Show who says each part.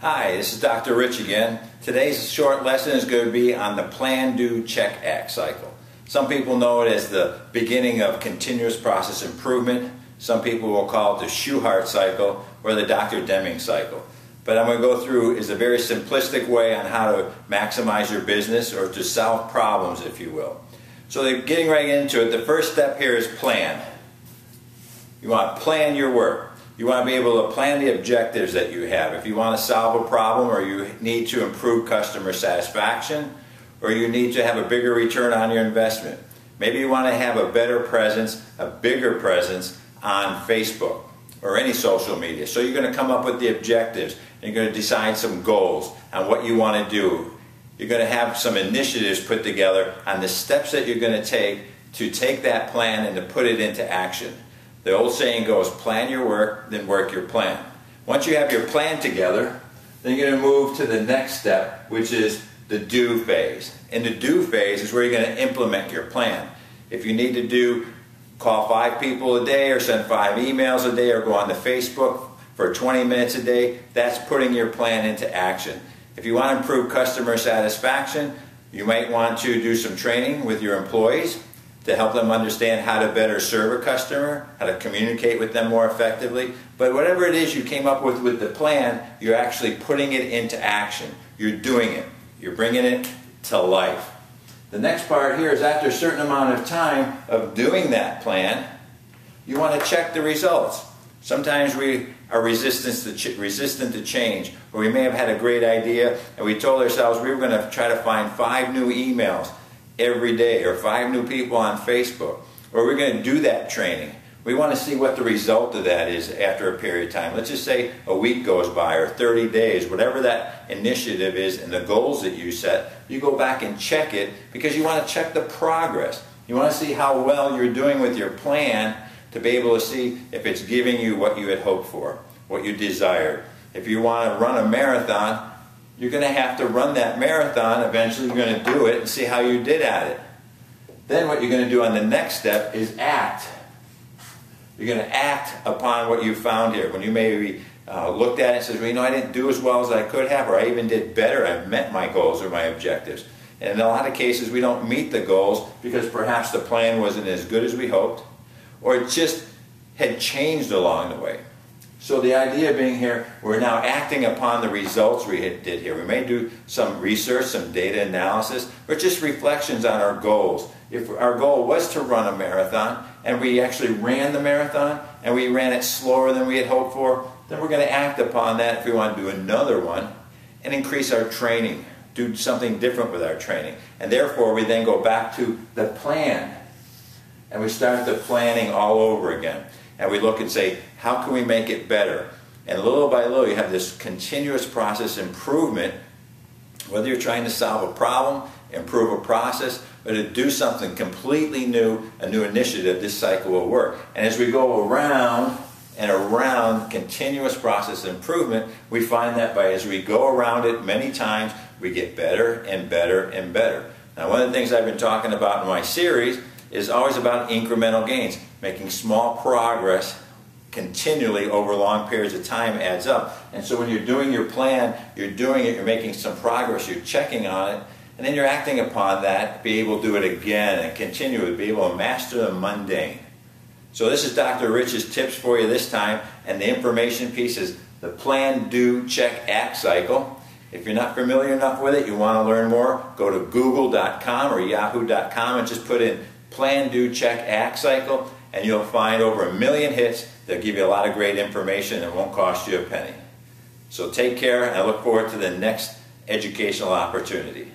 Speaker 1: Hi, this is Dr. Rich again. Today's short lesson is going to be on the plan, do, check, act cycle. Some people know it as the beginning of continuous process improvement. Some people will call it the Schuttler cycle or the Dr. Deming cycle. But I'm going to go through is a very simplistic way on how to maximize your business or to solve problems, if you will. So getting right into it, the first step here is plan. You want to plan your work. You want to be able to plan the objectives that you have. If you want to solve a problem, or you need to improve customer satisfaction, or you need to have a bigger return on your investment. Maybe you want to have a better presence, a bigger presence on Facebook or any social media. So you're going to come up with the objectives. And you're going to decide some goals on what you want to do. You're going to have some initiatives put together on the steps that you're going to take that plan and to put it into action. The old saying goes, plan your work, then work your plan. Once you have your plan together, then you're going to move to the next step, which is the do phase. And the do phase is where you're going to implement your plan. If you need to call 5 people a day or send 5 emails a day or go on to Facebook for 20 minutes a day, that's putting your plan into action. If you want to improve customer satisfaction, you might want to do some training with your employees to help them understand how to better serve a customer, how to communicate with them more effectively. But whatever it is you came up with the plan, you're actually putting it into action. You're doing it. You're bringing it to life. The next part here is after a certain amount of time of doing that plan, you want to check the results. Sometimes we are resistant to change, or we may have had a great idea and we told ourselves we were going to try to find 5 new emails every day or 5 new people on Facebook, or we're going to do that training. We want to see what the result of that is after a period of time. Let's just say a week goes by or 30 days, whatever that initiative is and the goals that you set, you go back and check it because you want to check the progress. You want to see how well you're doing with your plan to be able to see if it's giving you what you had hoped for, what you desired. If you want to run a marathon, you're going to have to run that marathon. Eventually you're going to do it and see how you did at it. Then what you're going to do on the next step is act. You're going to act upon what you found here. When you maybe looked at it and says, well, you know, I didn't do as well as I could have, or I even did better. I met my goals or my objectives. And in a lot of cases we don't meet the goals because perhaps the plan wasn't as good as we hoped, or it just had changed along the way. So the idea being here, we're now acting upon the results we did here. We may do some research, some data analysis, or just reflections on our goals. If our goal was to run a marathon, and we actually ran the marathon, and we ran it slower than we had hoped for, then we're going to act upon that if we want to do another one, and increase our training, do something different with our training. And therefore, we then go back to the plan, and we start the planning all over again. And we look and say, how can we make it better? And little by little, you have this continuous process improvement, whether you're trying to solve a problem, improve a process, or to do something completely new, a new initiative, this cycle will work. And as we go around and around continuous process improvement, we find that as we go around it many times, we get better and better and better. Now, one of the things I've been talking about in my series is always about incremental gains. Making small progress continually over long periods of time adds up. And so when you're doing your plan, you're doing it, you're making some progress, you're checking on it, and then you're acting upon that, be able to do it again and continue to be able to master the mundane. So this is Dr. Rich's tips for you this time, and the information piece is the plan, do, check, act cycle. If you're not familiar enough with it, you want to learn more, go to google.com or yahoo.com and just put in plan, do, check, act cycle, and you'll find over 1 million hits. They'll give you a lot of great information and it won't cost you a penny. So take care, and I look forward to the next educational opportunity.